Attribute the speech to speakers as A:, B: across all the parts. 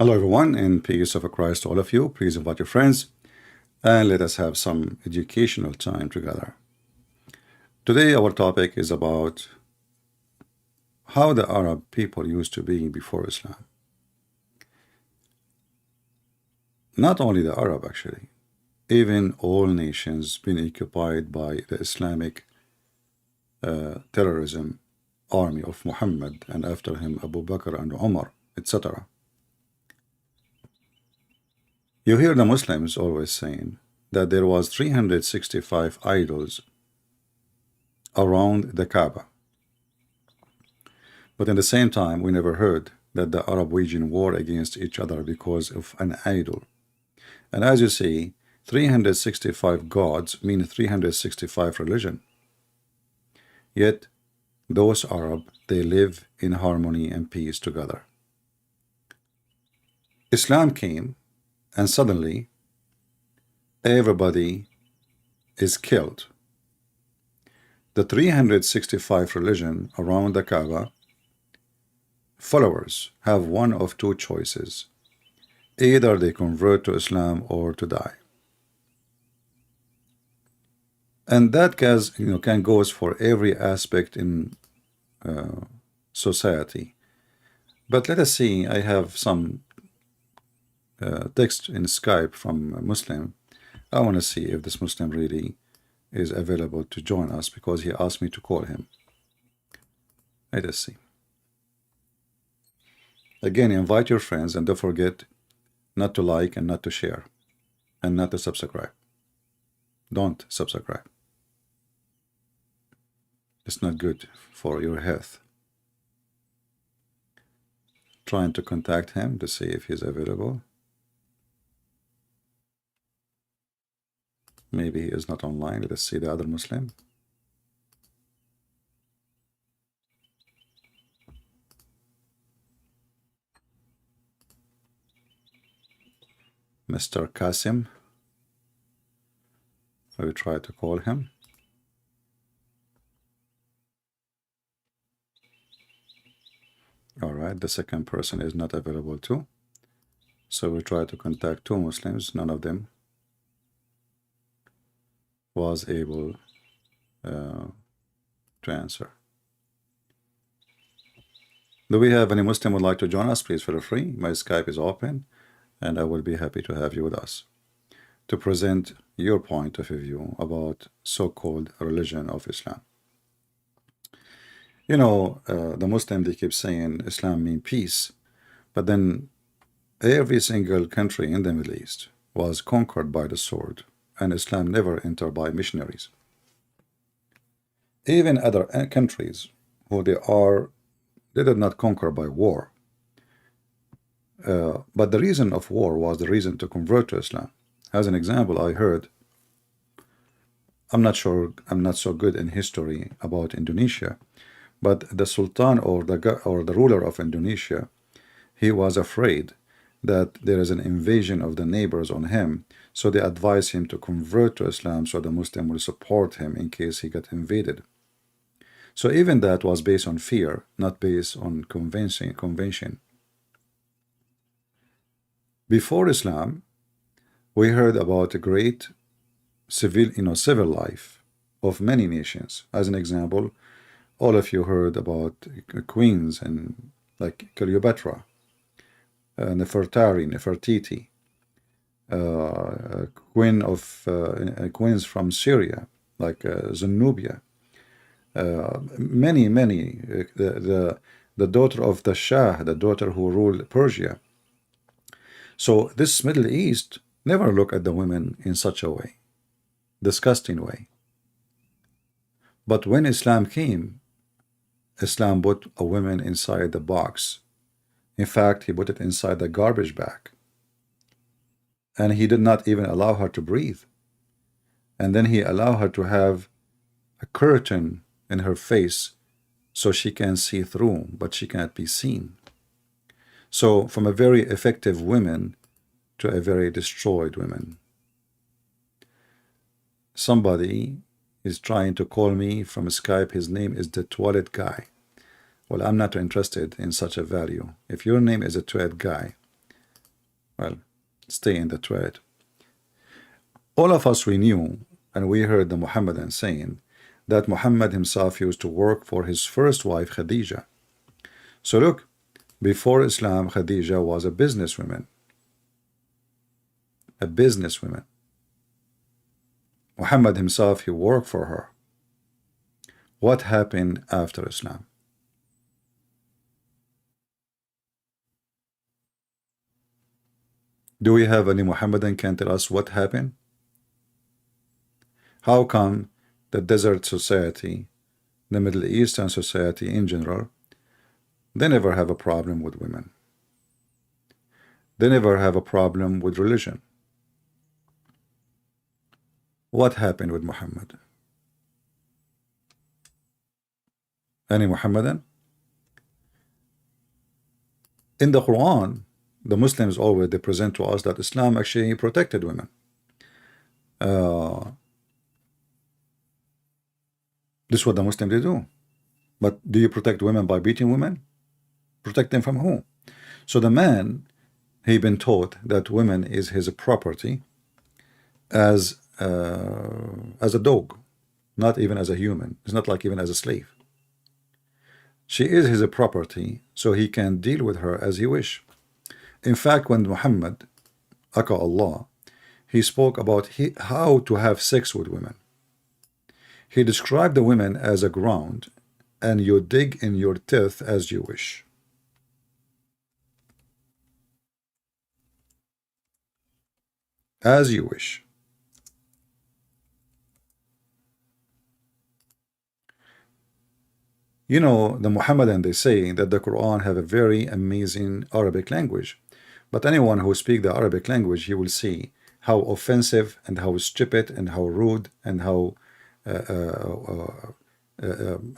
A: Hello everyone, and peace of Christ to all of you. Please invite your friends and let us have some educational time together. Today our topic is about how the Arab people used to be before Islam. Not only the Arab actually, even all nations been occupied by the Islamic terrorism army of Muhammad, and after him Abu Bakr and Umar, etc. You hear the Muslims always saying that there was 365 idols around the Kaaba. But at the same time, we never heard that the Arab waging war against each other because of an idol. And as you see, 365 gods mean 365 religion. Yet, those Arab, they live in harmony and peace together. Islam came, and suddenly, everybody is killed. The 365 religion around the Kaaba, followers have one of two choices. Either they convert to Islam or to die. And that can goes for every aspect in society. But let us see, I have some text in Skype from a Muslim. I want to see if this Muslim really is available to join us because he asked me to call him. Let us see. Again, invite your friends and don't forget not to like and not to share and not to subscribe. Don't subscribe. It's not good for your health. Trying to contact him to see if he's available. Maybe he is not online. Let us see the other Muslim. Mr. Qasim. I will try to call him. All right, the second person is not available too. So we try to contact two Muslims. None of them was able to answer. Do we have any Muslim would like to join us? Please feel free. My Skype is open, and I will be happy to have you with us to present your point of view about so-called religion of Islam. You know, the Muslim, they keep saying Islam means peace, but then every single country in the Middle East was conquered by the sword, and Islam never entered by missionaries. Even other countries who they did not conquer by war. But the reason of war was the reason to convert to Islam. As an example, I heard, I'm not sure, I'm not so good in history about Indonesia, but the Sultan or the ruler of Indonesia, he was afraid that there is an invasion of the neighbors on him, so they advised him to convert to Islam so the Muslim will support him in case he got invaded. So even that was based on fear, not based on convention. Before Islam, we heard about a great civil life of many nations. As an example, all of you heard about queens and like Cleopatra, Nefertiti, queens from Syria like Zenobia, many the daughter of the Shah, the daughter who ruled Persia. So this Middle East never look at the women in such a way, disgusting way. But when Islam came, Islam put a woman inside the box. In fact, he put it inside the garbage bag. And he did not even allow her to breathe. And then he allowed her to have a curtain in her face so she can see through, but she can't be seen. So from a very effective woman to a very destroyed woman. Somebody is trying to call me from Skype. His name is the toilet guy. Well, I'm not interested in such a value. If your name is a toilet guy, well, stay in the trade. All of us, we knew and we heard the Muhammadan saying that Muhammad himself used to work for his first wife Khadija. So look, before Islam, Khadija was a businesswoman. A businesswoman. Muhammad himself, he worked for her. What happened after Islam? Do we have any Muhammadan can tell us what happened? How come the desert society, the Middle Eastern society in general, they never have a problem with women? They never have a problem with religion. What happened with Muhammad? Any Muhammadan? In the Quran, the Muslims always they present to us that Islam actually protected women. This is what the Muslims they do. But do you protect women by beating women? Protect them from who? So the man, he been taught that women is his property as a dog, not even as a human. It's not like even as a slave. She is his property, so he can deal with her as he wish. In fact, when Muhammad, aka Allah, he spoke about how to have sex with women. He described the women as a ground, and you dig in your teeth as you wish. As you wish. You know, the Muhammadan, they say that the Quran have a very amazing Arabic language. But anyone who speaks the Arabic language, he will see how offensive and how stupid and how rude and how, I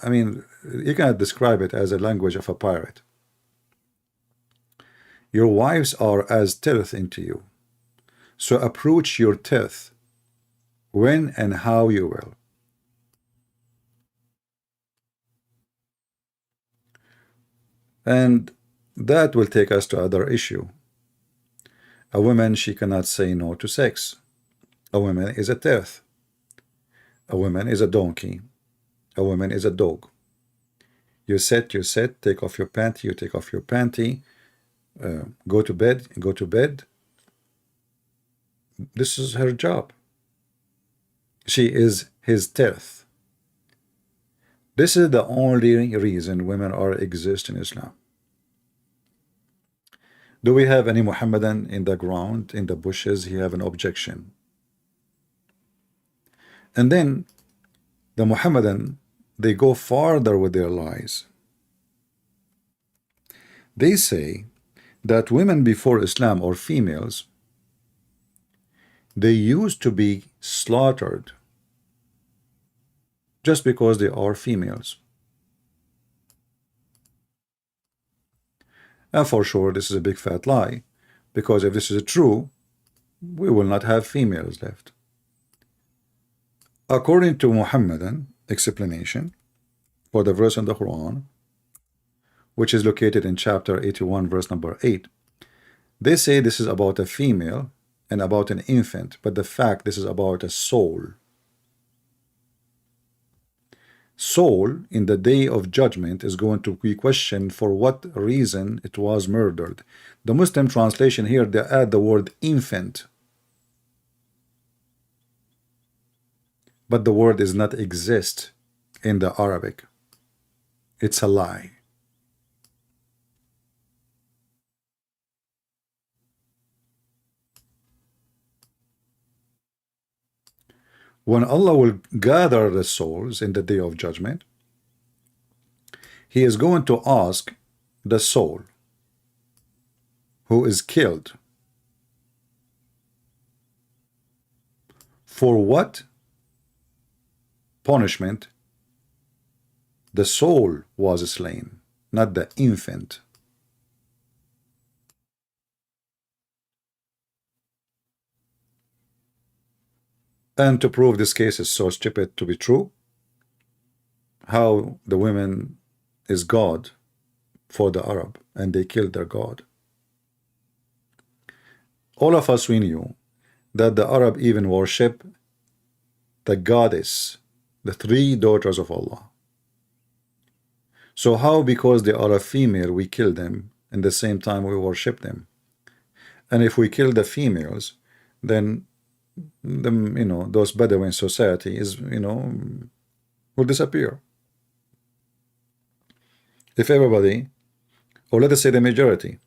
A: mean, you cannot describe it as a language of a pirate. Your wives are as teeth into you. So approach your teeth when and how you will. And that will take us to other issue. A woman, she cannot say no to sex. A woman is a teeth. A woman is a donkey. A woman is a dog. You sit, take off your panty, you take off your panty, go to bed. This is her job. She is his teeth. This is the only reason women are exist in Islam. Do we have any Muhammadan in the ground, in the bushes? He have an objection. And then the Muhammadan, they go farther with their lies. They say that women before Islam, or females, they used to be slaughtered just because they are females. And for sure, this is a big fat lie, because if this is true, we will not have females left. According to Muhammadan explanation for the verse in the Quran, which is located in chapter 81, verse number 8, they say this is about a female and about an infant, but the fact this is about a soul. Soul in the day of judgment is going to be questioned for what reason it was murdered. The Muslim translation here, they add the word infant, but the word does not exist in the Arabic. It's a lie. When Allah will gather the souls in the day of judgment, He is going to ask the soul who is killed, for what punishment the soul was slain, not the infant. And to prove this case is so stupid to be true, how the women is God for the Arab and they killed their God. All of us, we knew that the Arab even worship the goddess, the three daughters of Allah. So how, because they are a female, we kill them, and the same time we worship them? And if we kill the females, then those Bedouin society is, will disappear. If everybody, or let us say the majority.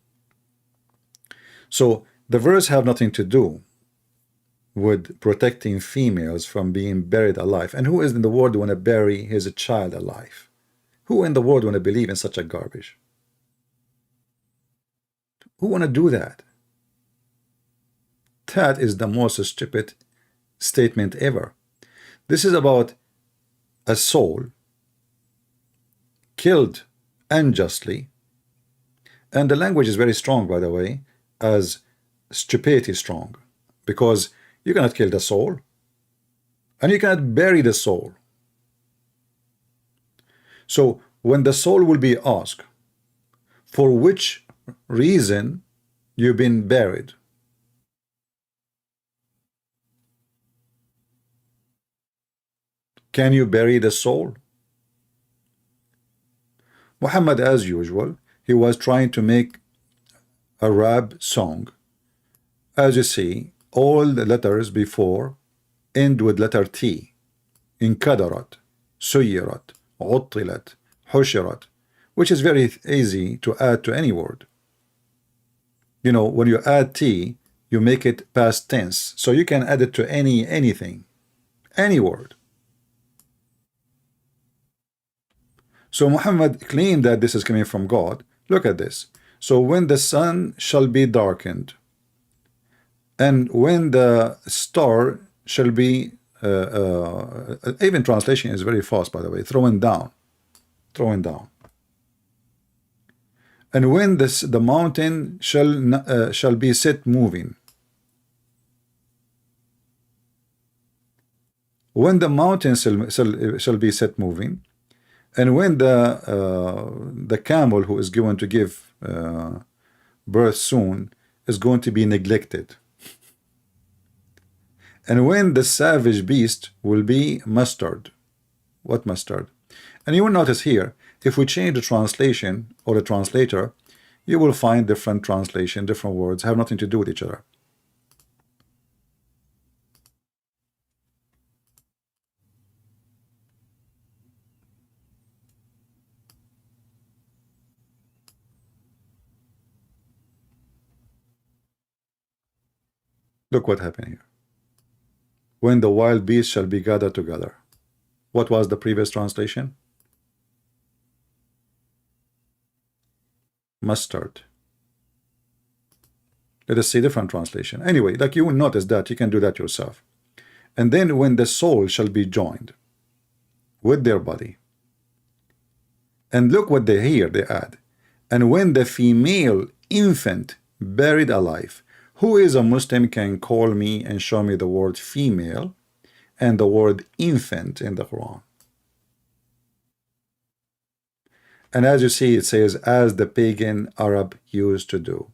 A: So the verse have nothing to do with protecting females from being buried alive. And who is in the world want to bury his child alive? Who in the world want to believe in such a garbage? Who want to do that? That is the most stupid statement ever. This is about a soul killed unjustly, and the language is very strong, by the way, as stupidity strong, because you cannot kill the soul and you cannot bury the soul. So when the soul will be asked for which reason you've been buried, can you bury the soul? Muhammad, as usual, he was trying to make a rap song. As you see, all the letters before end with letter T. Inkadarat, suyirat, uttilat, hushirat, which is very easy to add to any word. When you add T, you make it past tense, so you can add it to anything, any word. So Muhammad claimed that this is coming from God. Look at this. So when the sun shall be darkened, and when the star shall be, even translation is very fast, by the way, throwing down. And when the mountain shall be set moving. When the mountain shall be set moving, and when the camel who is going to give birth soon is going to be neglected, and when the savage beast will be mustered. What mustard? And you will notice here, if we change the translation or the translator, you will find different translation, different words have nothing to do with each other. Look what happened here. When the wild beasts shall be gathered together. What was the previous translation? Mustard. Let us see different translation. Anyway, like you will notice that you can do that yourself. And then when the soul shall be joined with their body. And look what they add. And when the female infant buried alive. Who is a Muslim can call me and show me the word female and the word infant in the Quran? And as you see, it says, as the pagan Arab used to do.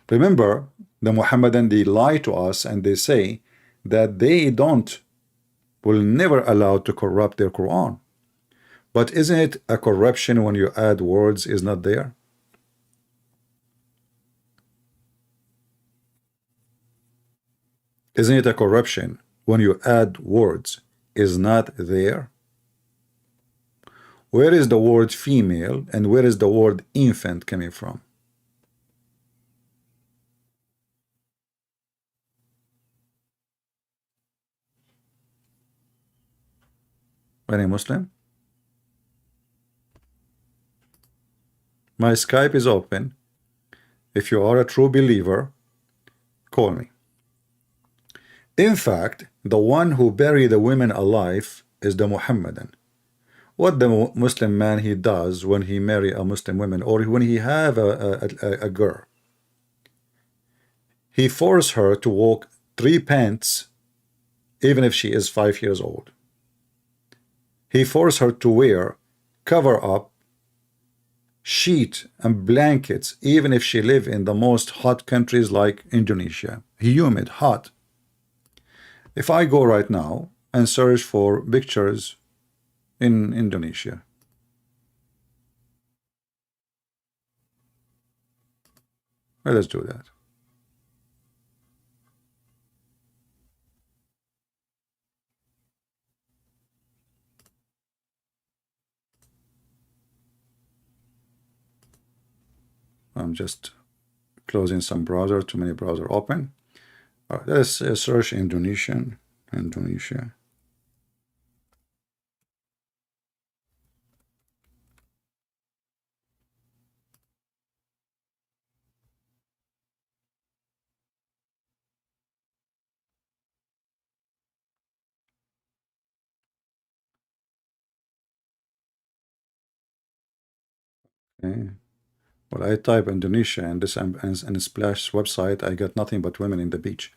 A: Remember, the Muhammadan, they lie to us and they say that they will never allow to corrupt their Quran. But isn't it a corruption when you add words is not there? Isn't it a corruption when you add words is not there? Where is the word female and where is the word infant coming from? Any Muslim? My Skype is open. If you are a true believer, call me. In fact, the one who buried the women alive is the Muhammadan. What the Muslim man he does when he marry a Muslim woman or when he have a girl, he force her to walk 3 pants even if she is 5 years old. He forced her to wear cover up sheet and blankets, even if she live in the most hot countries like Indonesia, humid, hot. If I go right now and search for pictures in Indonesia, let us do that. I'm just closing some browser, too many browser open. All right, let's search Indonesian, Indonesia. Okay. Well, I type Indonesia and this and Splash website, I got nothing but women in the beach.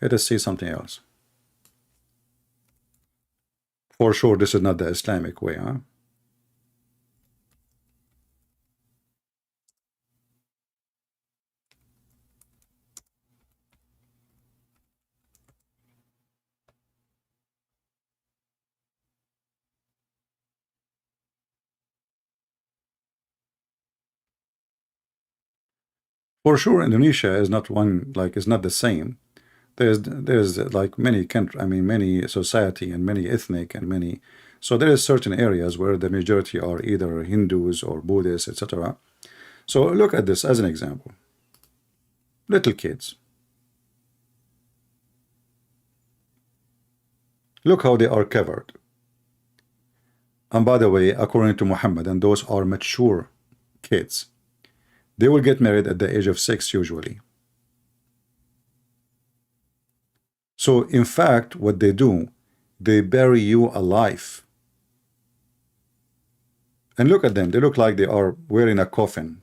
A: Let us see something else. For sure, this is not the Islamic way, huh? For sure, Indonesia is not one, like, it's not the same. There's like many country, I mean, many society and many ethnic and many. So there is certain areas where the majority are either Hindus or Buddhists, etc. So look at this as an example. Little kids. Look how they are covered. And by the way, according to Muhammad, and those are mature kids, they will get married at the age of 6 usually. So in fact, what they do, they bury you alive. And look at them, they look like they are wearing a coffin.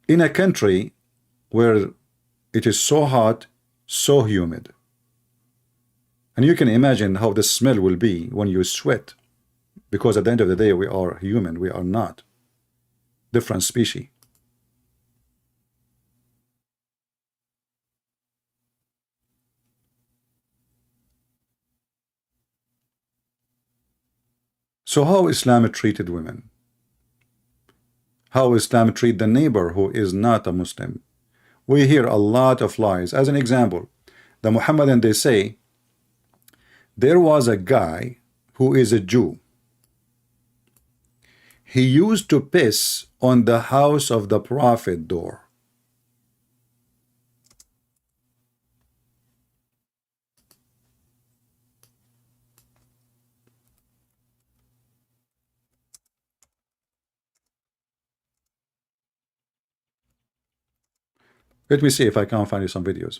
A: In a country where it is so hot, so humid. And you can imagine how the smell will be when you sweat. Because at the end of the day, we are human, we are not different species. So how Islam treated women? How Islam treat the neighbor who is not a Muslim? We hear a lot of lies. As an example, the Muhammadan, they say, there was a guy who is a Jew. He used to piss on the house of the Prophet door. Let me see if I can find you some videos.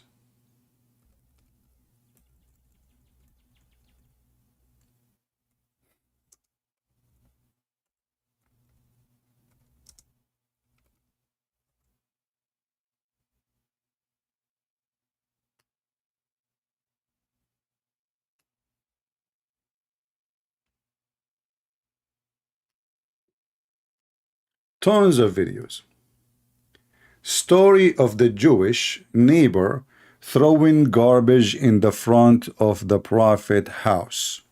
A: Tons of videos. Story of the Jewish neighbor throwing garbage in the front of the Prophet house.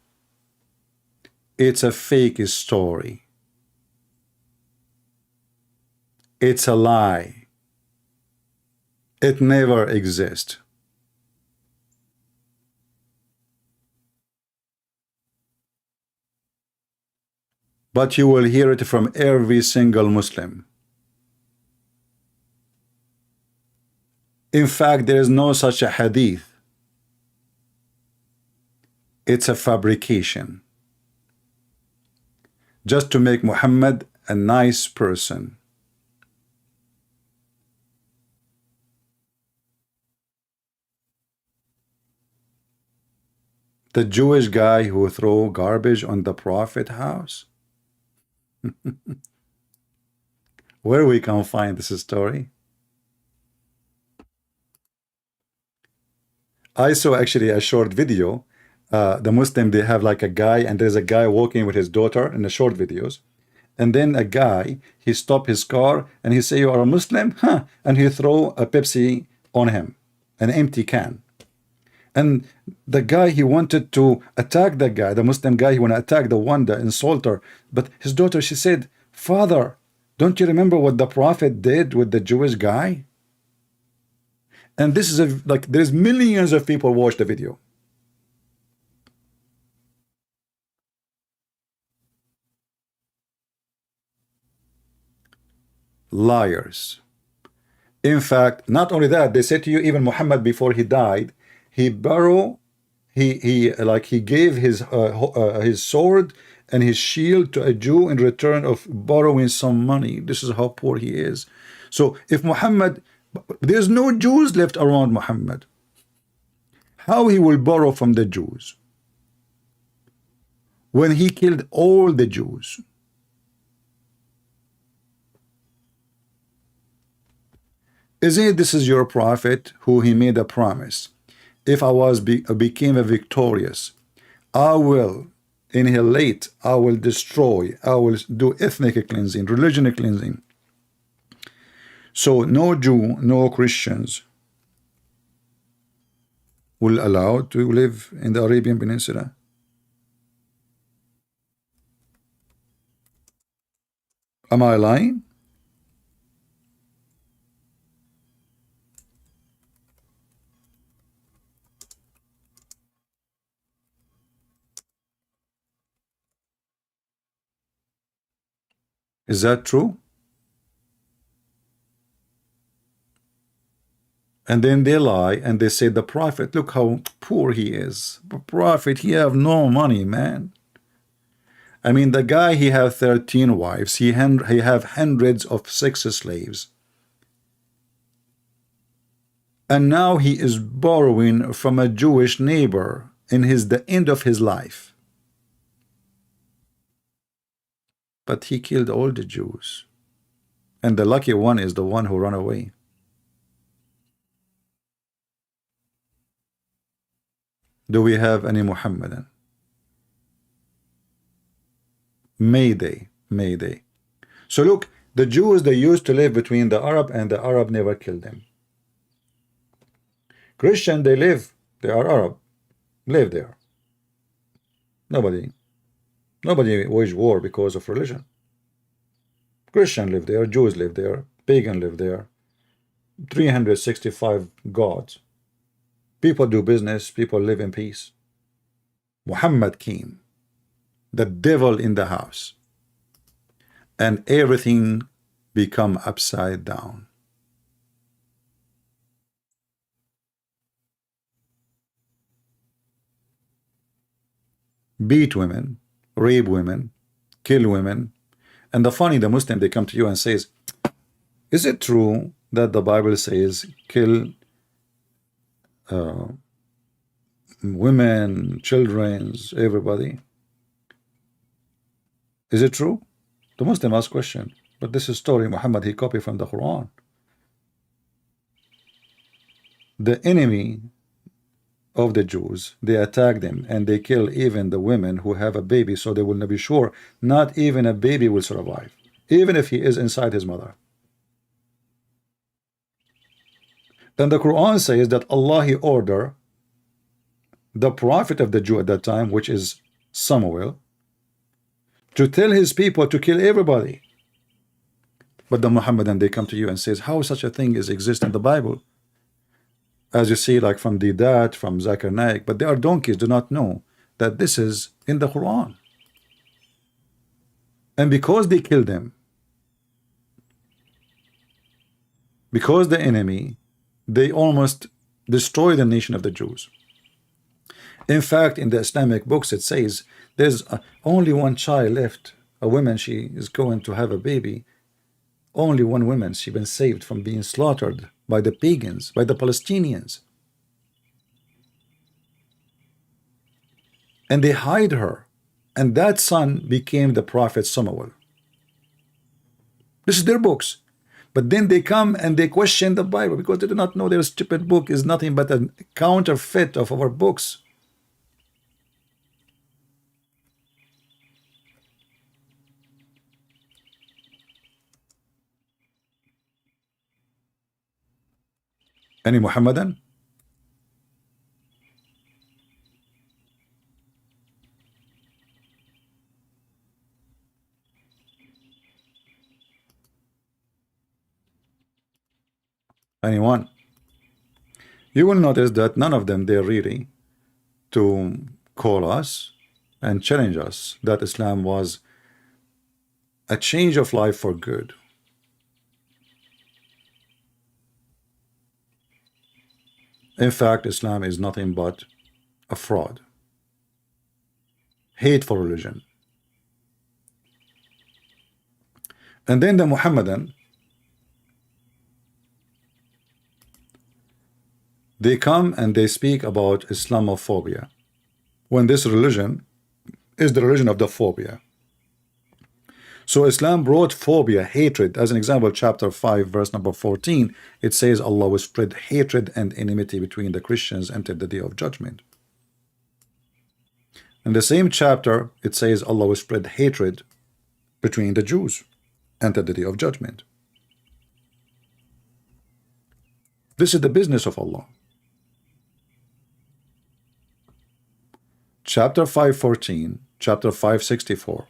A: It's a fake story. It's a lie. It never exists. But you will hear it from every single Muslim. In fact, there is no such a hadith. It's a fabrication. Just to make Muhammad a nice person. The Jewish guy who threw garbage on the Prophet house? Where we can find this story? I saw actually a short video The Muslim, they have like a guy, and there's a guy walking with his daughter in the short videos. And then a guy, he stop his car and he say, you are a Muslim? Huh? And he throw a Pepsi on him, an empty can. And the guy, he wanted to attack the guy, the Muslim guy, he want to attack the one, the insulter. But his daughter, she said, Father, don't you remember what the Prophet did with the Jewish guy? And this is like, there's millions of people watch the video. Liars. In fact, not only that, they said to you, even Muhammad, before he died, he gave his sword and his shield to a Jew in return of borrowing some money. This is how poor he is. So if Muhammad, there's no Jews left around Muhammad, how he will borrow from the Jews when he killed all the Jews? Isn't it this is your prophet who he made a promise? If I became a victorious, I will annihilate, I will destroy, I will do ethnic cleansing, religion cleansing. So no Jew, no Christians will allow to live in the Arabian Peninsula. Am I lying? Is that true? And then they lie and they say the prophet, look how poor he is. The prophet, he have no money, man. I mean, the guy, he have 13 wives. He have hundreds of sex slaves. And now he is borrowing from a Jewish neighbor in the end of his life. But he killed all the Jews. And the lucky one is the one who ran away. Do we have any Muhammadan? Mayday, mayday. So look, the Jews, they used to live between the Arab, and the Arab never killed them. Christian, they are Arab, live there. Nobody waged war because of religion. Christian live there, Jews live there, pagan live there. 365 gods. People do business, people live in peace. Muhammad came, the devil in the house, and everything become upside down. Beat women, rape women, kill women. And the Muslim, they come to you and says, is it true that the Bible says kill women, children, everybody? Is it true? The Muslim asks question, but this is story Muhammad, he copied from the Quran. The enemy of the Jews, they attack them and they kill even the women who have a baby, so they will not be sure not even a baby will survive, even if he is inside his mother. Then the Quran says that Allah, he ordered the prophet of the Jew at that time, which is Samuel, to tell his people to kill everybody. But the Muhammadan, they come to you and says, how such a thing is exist in the Bible? As you see, like from Didat, from Zakir Naik, but they are donkeys, do not know that this is in the Quran. And because they killed them, because the enemy, they almost destroy the nation of the Jews. In fact, in the Islamic books, it says there's only one child left. A woman, she is going to have a baby. Only one woman, she been saved from being slaughtered by the pagans, by the Palestinians. And they hide her. And that son became the prophet Samuel. This is their books. But then they come and they question the Bible because they do not know their stupid book is nothing but a counterfeit of our books. Any Muhammadan? Anyone? You will notice that none of them dare really to call us and challenge us that Islam was a change of life for good. In fact, Islam is nothing but a fraud, hateful religion. And then the Muhammadan, they come and they speak about Islamophobia, when this religion is the religion of the phobia. So Islam brought phobia, hatred. As an example, chapter 5, verse number 14, it says Allah will spread hatred and enmity between the Christians until the day of judgment. In the same chapter, it says Allah will spread hatred between the Jews until the day of judgment. This is the business of Allah. Chapter 5:14, chapter 5:64.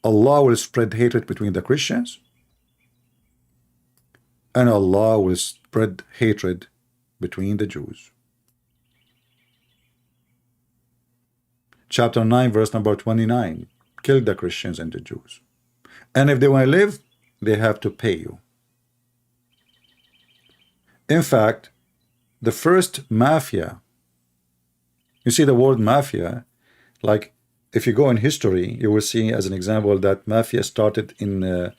A: Allah will spread hatred between the Christians, and Allah will spread hatred between the Jews. Chapter 9, verse number 29. Kill the Christians and the Jews. And if they want to live, they have to pay you. In fact, the first mafia, you see the word mafia, like if you go in history, you will see as an example that mafia started in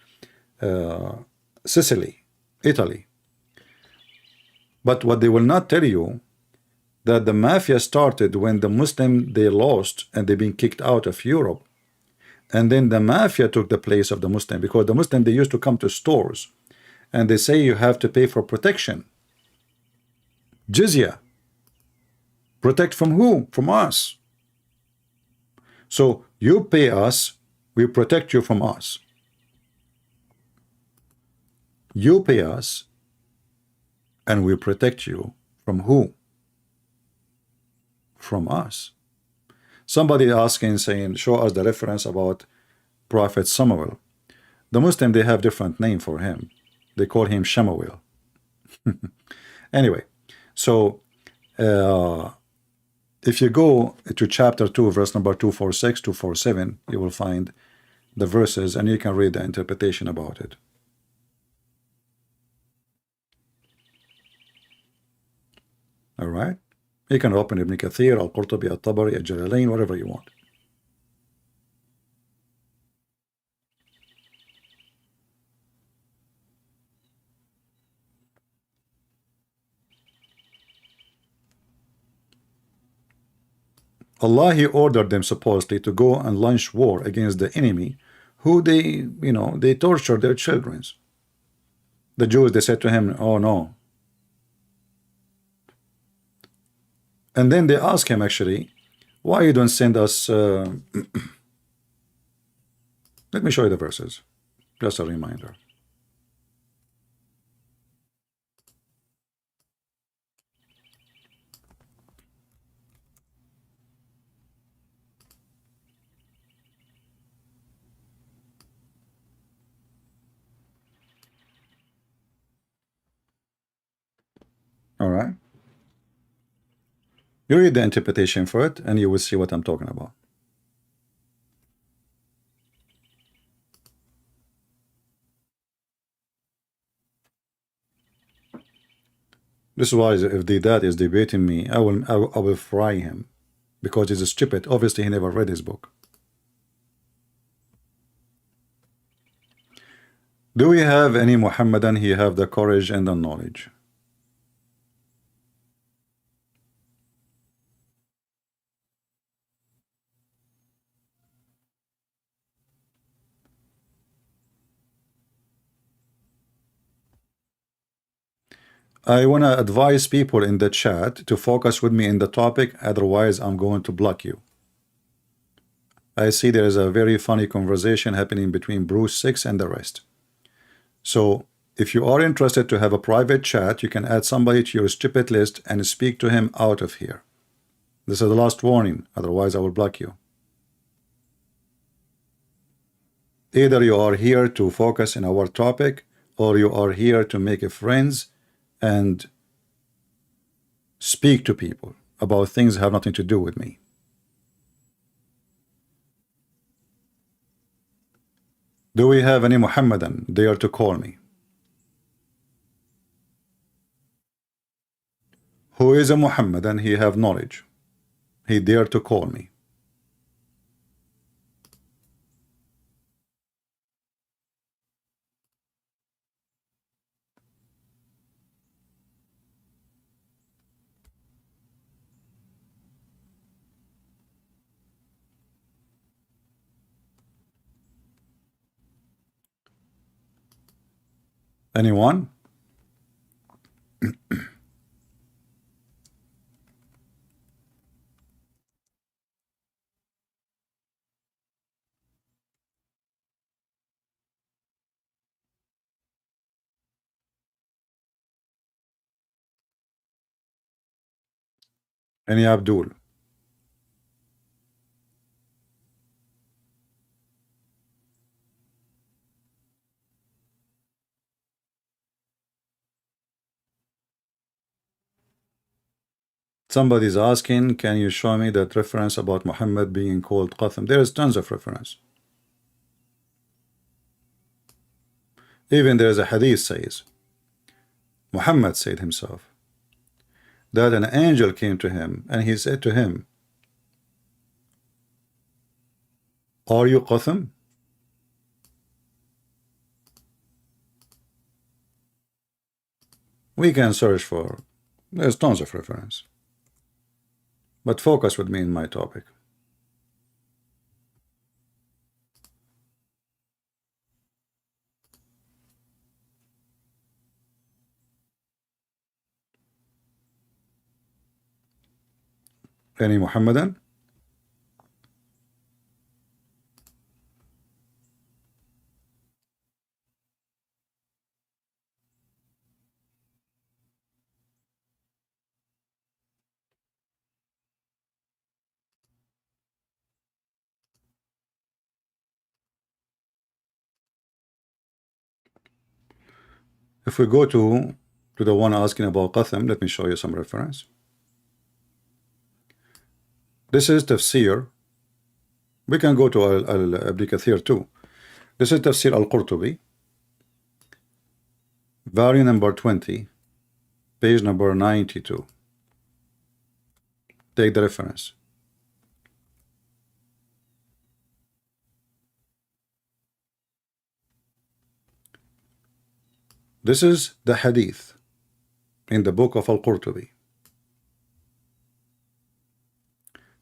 A: Sicily, Italy. But what they will not tell you, that the mafia started when the Muslim, they lost and they've been kicked out of Europe. And then the mafia took the place of the Muslim, because the Muslim, they used to come to stores and they say you have to pay for protection. Jizya. Protect from who? From us. So you pay us, we protect you from us. You pay us, and we protect you from who? From us. Somebody asking, saying, show us the reference about Prophet Samuel. The Muslim, they have different name for him. They call him Shemuel. Anyway, so if you go to chapter 2, verse number 246, 247, you will find the verses and you can read the interpretation about it. All right? You can open Ibn Kathir, Al-Qurtubi, Al-Tabari, Al-Jalalain, whatever you want. Allah, He ordered them supposedly to go and launch war against the enemy, who they, they torture their children. The Jews, they said to him, oh no. And then they ask him, actually, why you don't send us... Let me show you the verses. Just a reminder. All right. You read the interpretation for it, and you will see what I'm talking about. This is why if the dad is debating me, I will fry him, because he's stupid. Obviously, he never read his book. Do we have any Muhammadan? He have the courage and the knowledge. I want to advise people in the chat to focus with me in the topic, otherwise I'm going to block you. I see there is a very funny conversation happening between Bruce 6 and the rest. So If you are interested to have a private chat, you can add somebody to your stupid list and speak to him out of here. This is the last warning, otherwise I will block you. Either you are here to focus on our topic, or you are here to make friends and speak to people about things that have nothing to do with me. Do we have any Muhammadan there to call me? Who is a Muhammadan? He have knowledge. He dare to call me. Anyone? Any Abdul? Somebody's asking, can you show me that reference about Muhammad being called Qatham? There is tons of reference. Even there is a hadith says, Muhammad said himself, that an angel came to him and he said to him, are you Qatham? We can search for, there's tons of reference. But focus with me in my topic. Any Muhammadan? If we go to the one asking about Qatham, let me show you some reference. This is tafsir. We can go to Ibn Kathir too. This is tafsir al-Qurtubi, volume number 20, page number 92. Take the reference. This is the hadith in the book of al-Qurtubi.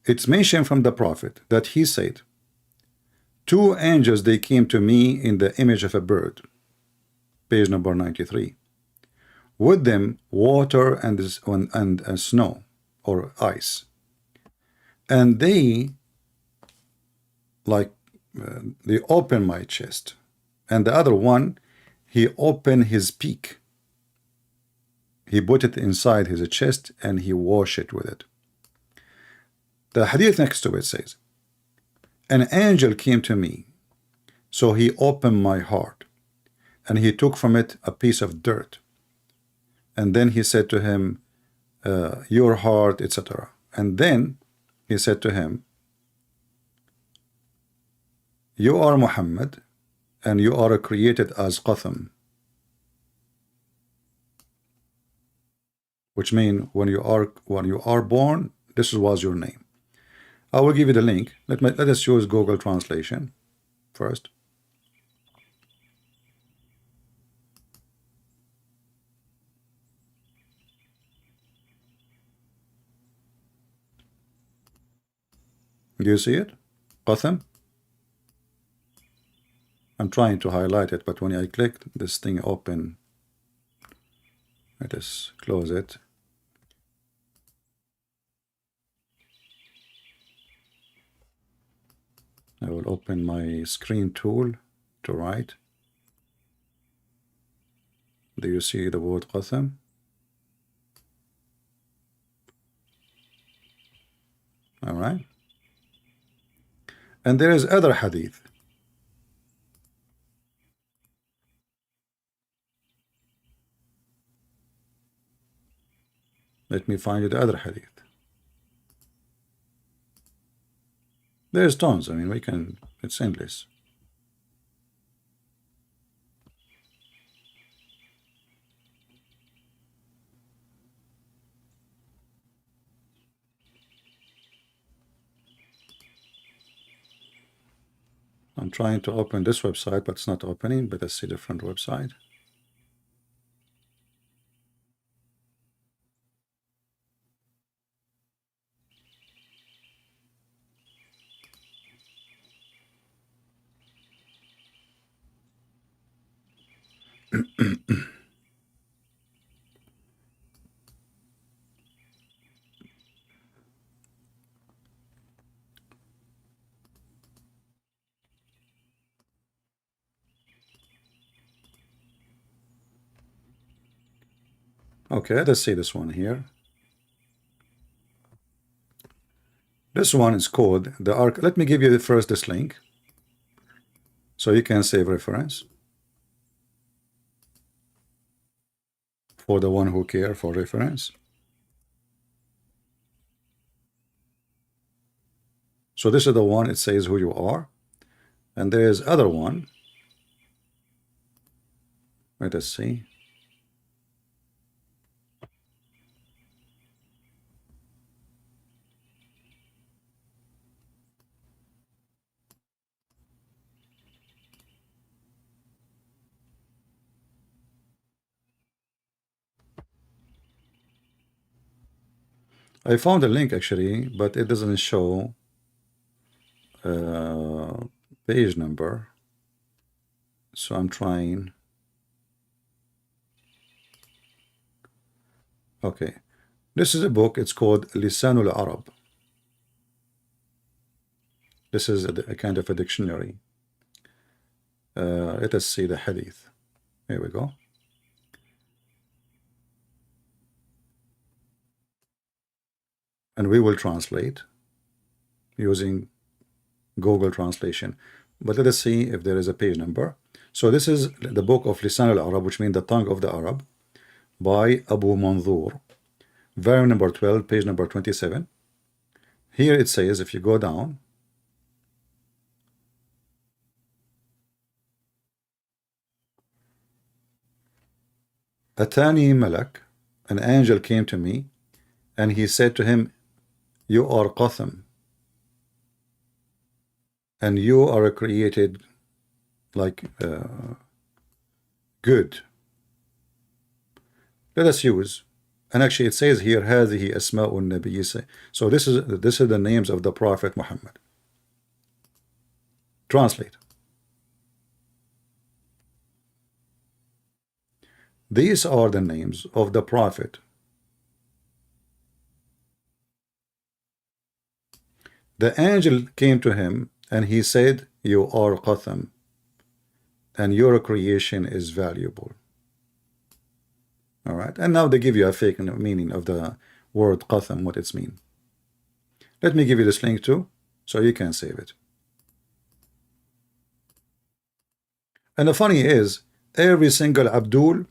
A: It's mentioned from the Prophet that he said, two angels, they came to me in the image of a bird, page number 93, with them water and snow or ice, and they they opened my chest, and the other one, he opened his peak, he put it inside his chest and he washed it with it. The hadith next to it says, an angel came to me, so he opened my heart, and he took from it a piece of dirt, and then he said to him, your heart, etc. And then he said to him, you are Muhammad, and you are created as Qatham, which means when you are born, this was your name. I will give you the link. Let us use Google Translation first. Do you see it? Qatham? I'm trying to highlight it, but when I click this thing open, let us close it. I will open my screen tool to write. Do you see the word qatham? All right. And there is other hadith. Let me find you the other hadith. There's tons. I mean, we can, it's endless. I'm trying to open this website, but it's not opening. But let's see a different website. Okay, let's see this one here. This one is called the arc. Let me give you first this link so you can save reference for the one who care for reference. So this is the one, it says who you are. And there is other one. Let us see. I found a link actually, but it doesn't show page number. So I'm trying. Okay. This is a book. It's called Lisanul Arab. This is a kind of a dictionary. Let us see the hadith. Here we go. And we will translate using Google translation. But let us see if there is a page number. So this is the book of Lisan al-Arab, which means the tongue of the Arab, by Abu Manzur, volume number 12, page number 27. Here it says, if you go down, Atani Malak, an angel came to me, and he said to him, you are Qatham, and you are created like good. Let us use, and actually it says here, هذه أسماء النبي. So this is the names of the Prophet Muhammad. Translate. These are the names of the Prophet. The angel came to him and he said, you are Qatham, and your creation is valuable. All right, and now they give you a fake meaning of the word Qatham, what it's mean. Let me give you this link too, so you can save it. And the funny is, every single Abdul,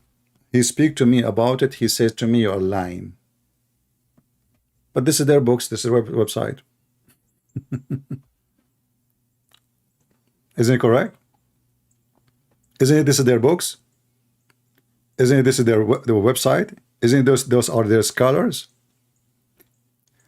A: he speak to me about it, he says to me, you're lying. But this is their books, this is their website. Isn't it correct? Isn't it this is their books? Isn't it this is their website? Isn't it those are their scholars?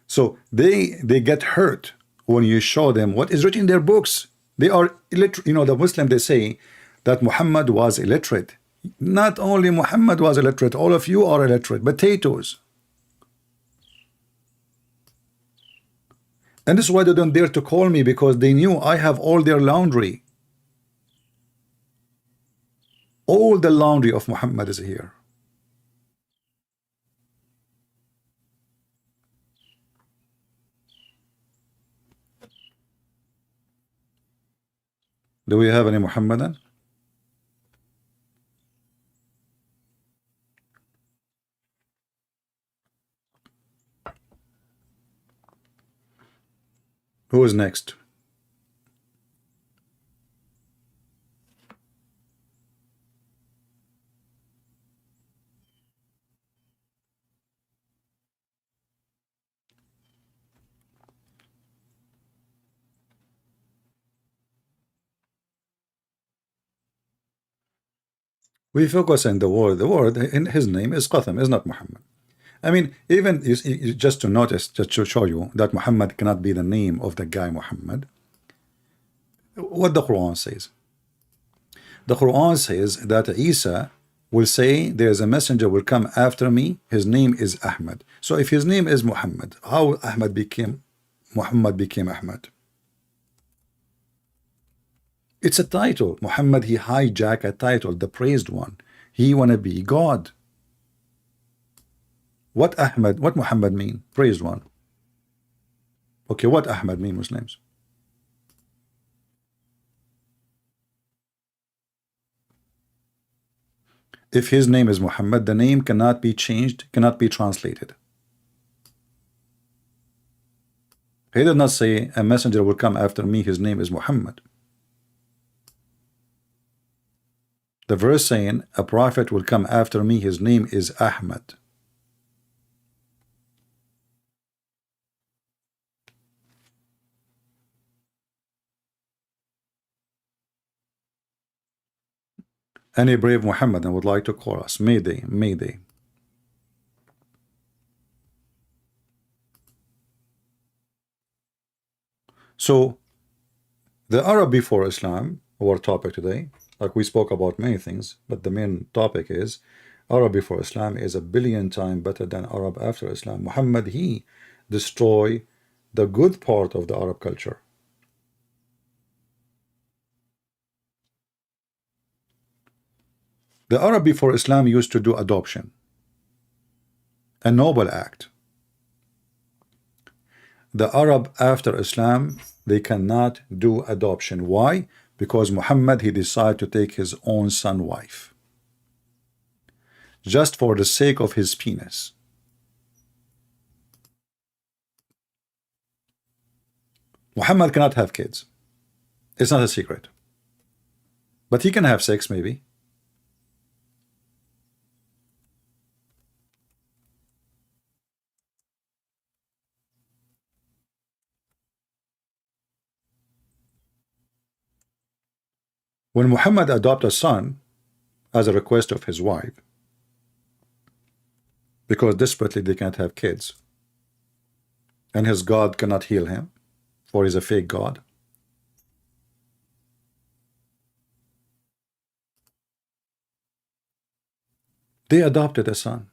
A: So they get hurt when you show them what is written in their books. They are illiterate. You know, the Muslim, they say that Muhammad was illiterate. Not only Muhammad was illiterate, all of you are illiterate. Potatoes. And this is why they don't dare to call me, because they knew I have all their laundry. All the laundry of Muhammad is here. Do we have any Muhammadan? Who is next? We focus on the word. The word in his name is Qatham, is not Muhammad. I mean, even just to notice, just to show you that Muhammad cannot be the name of the guy Muhammad. What the Quran says. The Quran says that Isa will say, there's a messenger will come after me, his name is Ahmad. So if his name is Muhammad, how Muhammad became Ahmad? It's a title. Muhammad, he hijacked a title, the praised one. He wanna be God. What Muhammad mean? Praised one. Okay, what Ahmad mean, Muslims? If his name is Muhammad, the name cannot be changed, cannot be translated. He did not say a messenger will come after me, his name is Muhammad. The verse saying a prophet will come after me, his name is Ahmad. Any brave Muhammadan would like to call us? Mayday, Mayday. So the Arab before Islam, our topic today, like we spoke about many things, but the main topic is Arab before Islam is a billion times better than Arab after Islam. Muhammad, he destroyed the good part of the Arab culture. The Arab before Islam used to do adoption, a noble act. The Arab after Islam, they cannot do adoption. Why? Because Muhammad, he decided to take his own son wife, just for the sake of his penis. Muhammad cannot have kids. It's not a secret. But he can have sex, maybe. When Muhammad adopted a son as a request of his wife, because desperately they can't have kids, and his God cannot heal him, for he's a fake God. They adopted a son.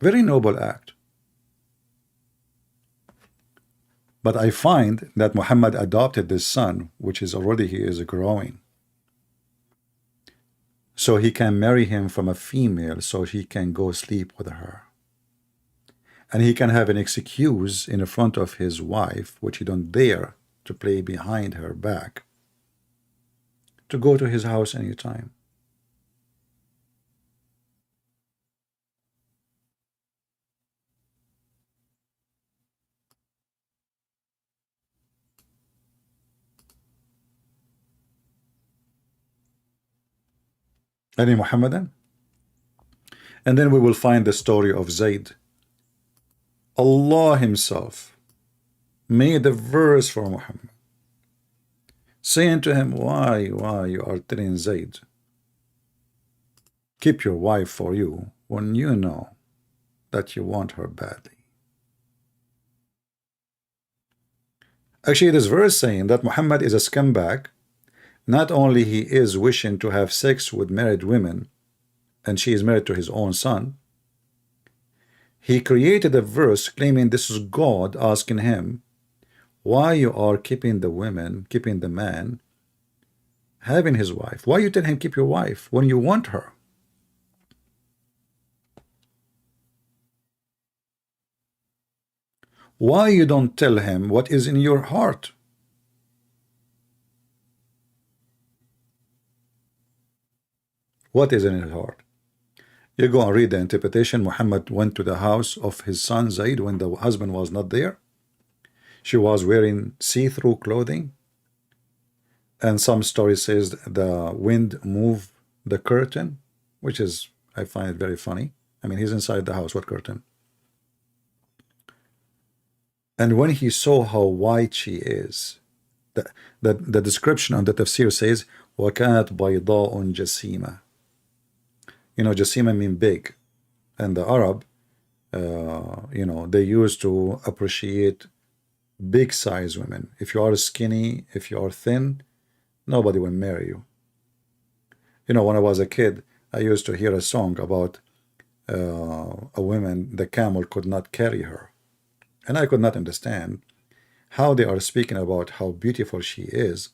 A: Very noble act. But I find that Muhammad adopted this son, which is already he is growing, so he can marry him from a female, so he can go sleep with her. And he can have an excuse in front of his wife, which he don't dare to play behind her back, to go to his house anytime. Any Muhammadan? And then we will find the story of Zayd. Allah himself made a verse for Muhammad, saying to him, why you are telling Zayd, keep your wife for you, when you know that you want her badly. Actually, this verse saying that Muhammad is a scumbag. Not only he is wishing to have sex with married women, and she is married to his own son, he created a verse claiming this is God asking him, why you are keeping the women, keeping the man, having his wife? Why you tell him keep your wife when you want her? Why you don't tell him what is in your heart? What is in his heart? You go and read the interpretation. Muhammad went to the house of his son Zayd when the husband was not there. She was wearing see-through clothing, and some story says the wind moved the curtain, which is, I find it very funny. I mean, he's inside the house, what curtain? And when he saw how white she is, the description on the tafsir says, وَكَانَتْ بَيْضَاءٌ جَسِيمَةٌ. You know, jasima mean big. And the Arab, they used to appreciate big size women. If you are skinny, if you are thin, nobody will marry you. You know, when I was a kid, I used to hear a song about a woman, the camel could not carry her. And I could not understand how they are speaking about how beautiful she is,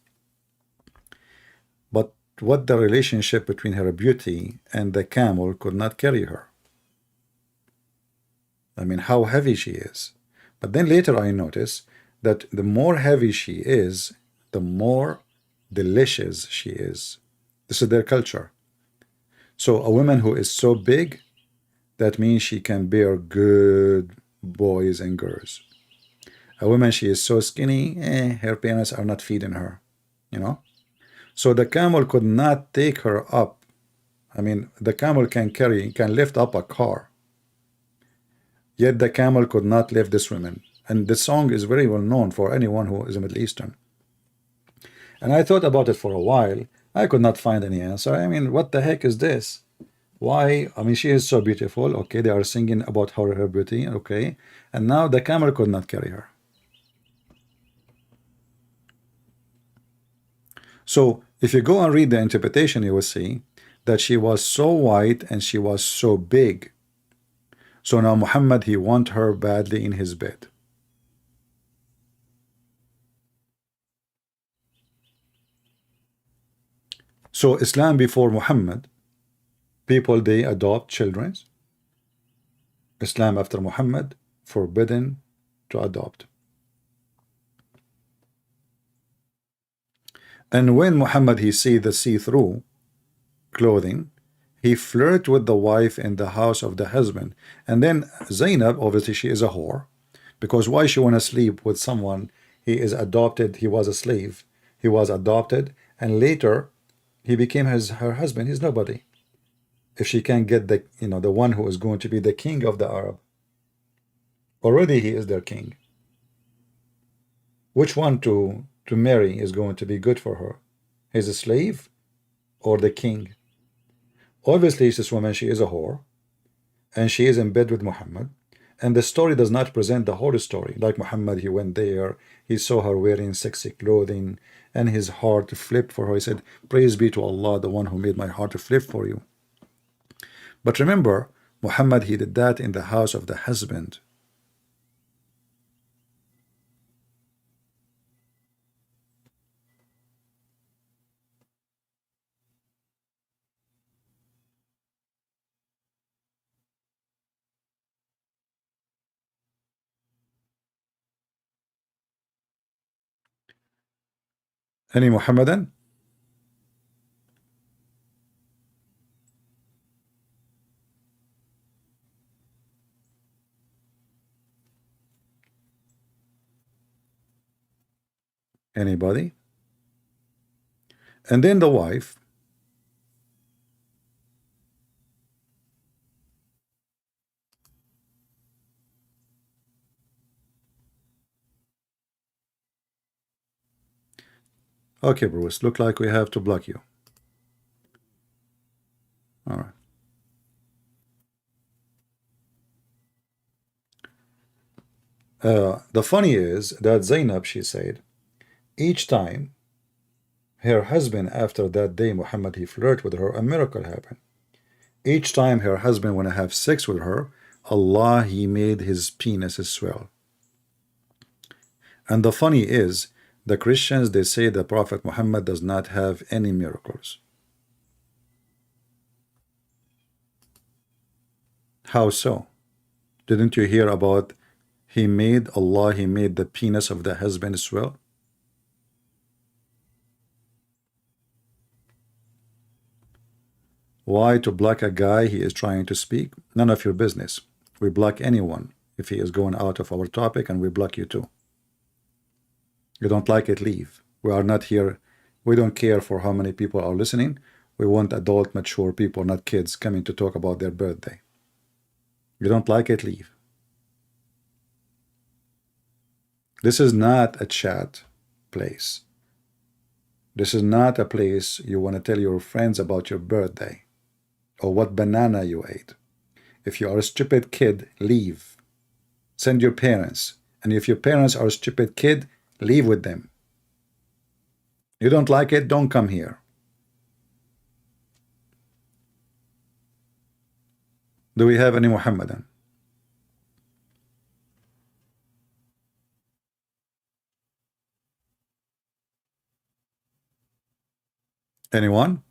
A: but what the relationship between her beauty and the camel could not carry her. I mean, how heavy she is. But then later I noticed that the more heavy she is, the more delicious she is. This is their culture. So a woman who is so big, that means she can bear good boys and girls. A woman, she is so skinny, her parents are not feeding her, you know. So the camel could not take her up. I mean, the camel can lift up a car. Yet the camel could not lift this woman. And this song is very well known for anyone who is a Middle Eastern. And I thought about it for a while. I could not find any answer. I mean, what the heck is this? Why? I mean, she is so beautiful. Okay, they are singing about her beauty. Okay, and now the camel could not carry her. So if you go and read the interpretation, you will see that she was so white and she was so big. So now Muhammad, he want her badly in his bed. So Islam before Muhammad, people, they adopt children. Islam after Muhammad, forbidden to adopt. And when Muhammad, he see the see-through clothing, he flirt with the wife in the house of the husband. And then Zainab, obviously she is a whore, because why she want to sleep with someone? He is adopted, he was a slave, he was adopted, and later he became her husband. He's nobody. If she can get the the one who is going to be the king of the Arab, already he is their king. Which one to marry is going to be good for her? His slave or the king? Obviously, this woman, she is a whore, and she is in bed with Muhammad. And the story does not present the whole story. Like Muhammad, he went there, he saw her wearing sexy clothing, and his heart flipped for her. He said, "Praise be to Allah, the one who made my heart flip for you." But remember, Muhammad, he did that in the house of the husband. Any Muhammadan? Anybody? And then the wife, okay, Bruce, look like we have to block you. All right. The funny is that Zainab, she said, each time her husband, after that day, Muhammad, he flirt with her, a miracle happened. Each time her husband want to have sex with her, Allah, he made his penis swell. And the funny is, the Christians, they say the Prophet Muhammad does not have any miracles. How so? Didn't you hear about he made the penis of the husband swell? Why to block a guy he is trying to speak? None of your business. We block anyone if he is going out of our topic, and we block you too. You don't like it, leave. We are not here. We don't care for how many people are listening. We want adult, mature people, not kids, coming to talk about their birthday. You don't like it, leave. This is not a chat place. This is not a place you want to tell your friends about your birthday or what banana you ate. If you are a stupid kid, leave. Send your parents. And if your parents are a stupid kid, leave with them. You don't like it, don't come here. Do we have any Muhammadan? Anyone?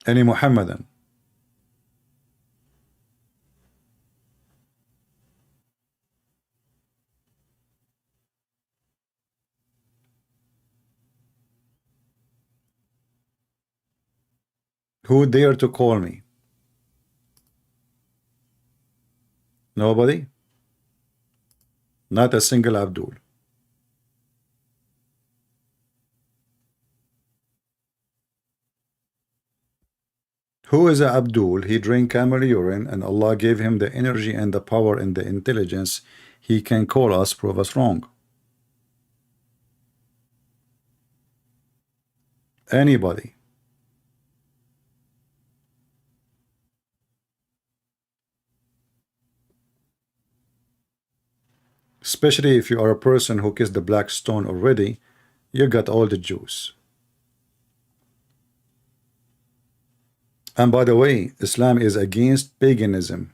A: Any Muhammadan? Who dare to call me? Nobody? Not a single Abdul. Who is a Abdul? He drank camel urine and Allah gave him the energy and the power and the intelligence. He can call us, prove us wrong. Anybody. Especially if you are a person who kissed the black stone already, you got all the juice. And by the way, Islam is against paganism.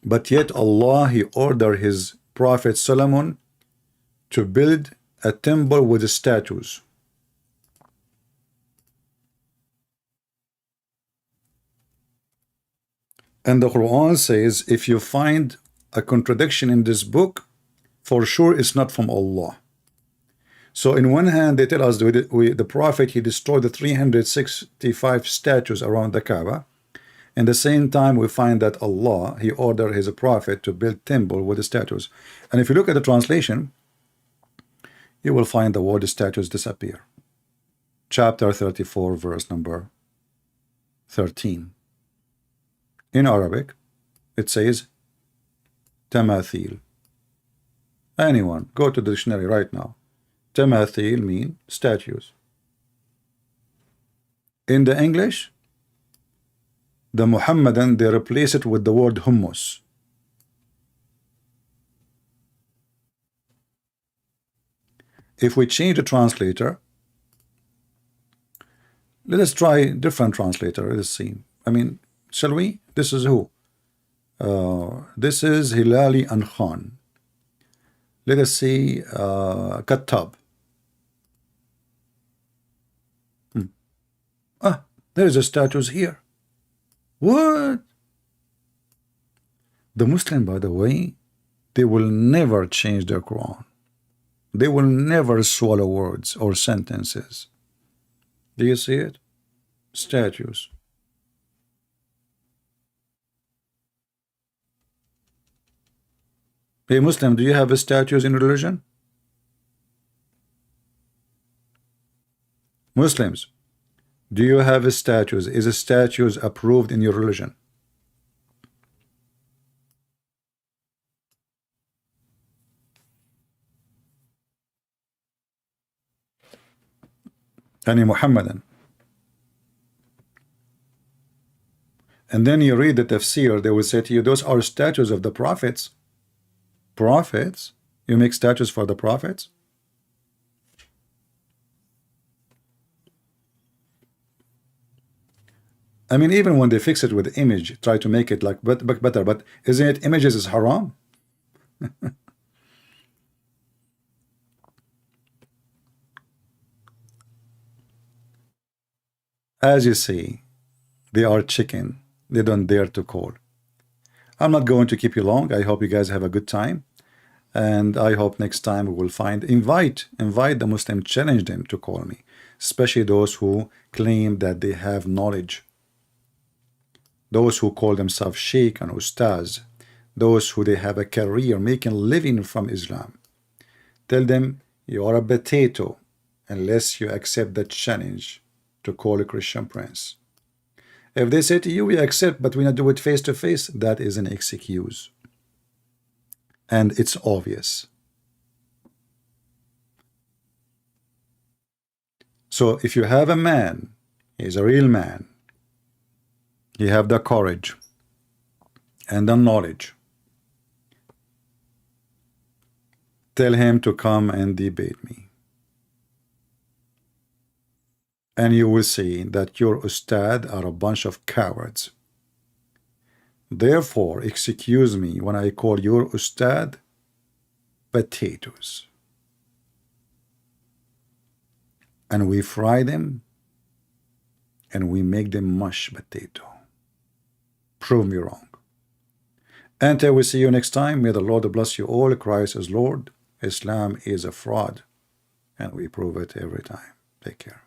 A: But yet Allah, He ordered His Prophet Solomon to build a temple with statues. And the Quran says, if you find a contradiction in this book, for sure it's not from Allah. So in one hand, they tell us the Prophet, he destroyed the 365 statues around the Kaaba. In the same time, we find that Allah, He ordered His Prophet to build temple with the statues. And if you look at the translation, you will find the word statues disappear. Chapter 34, verse number 13. In Arabic, it says tamathil. Anyone, go to the dictionary right now. Tamathil mean statues. In the English, the Muhammadan, they replace it with the word hummus. If we change the translator, let us try different translator. Let us see. I mean, shall we? This is who? This is Hilali and Khan. Let us see Kattab. Ah, there's a statues here. What? The Muslim, by the way, they will never change their Quran. They will never swallow words or sentences. Do you see it? Statues. Hey Muslim, do you have statues in religion? Muslims, do you have statues? Is a statues approved in your religion? Any Muhammadan? And then you read the tafsir, they will say to you, those are statues of the prophets. Prophets? You make statues for the prophets? I mean, even when they fix it with image, try to make it like better, but isn't it images is haram? As you see, they are chicken. They don't dare to call. I'm not going to keep you long. I hope you guys have a good time. And I hope next time we will invite the Muslim, challenge them to call me, especially those who claim that they have knowledge, those who call themselves sheikh and ustaz, those who they have a career making a living from Islam. Tell them you are a potato unless you accept the challenge to call a Christian prince. If they say to you, we accept, but we not do it face to face, that is an excuse. And it's obvious. So if you have a man, he's a real man, he have the courage and the knowledge, tell him to come and debate me. And you will see that your ustad are a bunch of cowards. Therefore, excuse me when I call your ustad potatoes. And we fry them and we make them mashed potato. Prove me wrong. Until we see you next time, may the Lord bless you all. Christ is Lord. Islam is a fraud. And we prove it every time. Take care.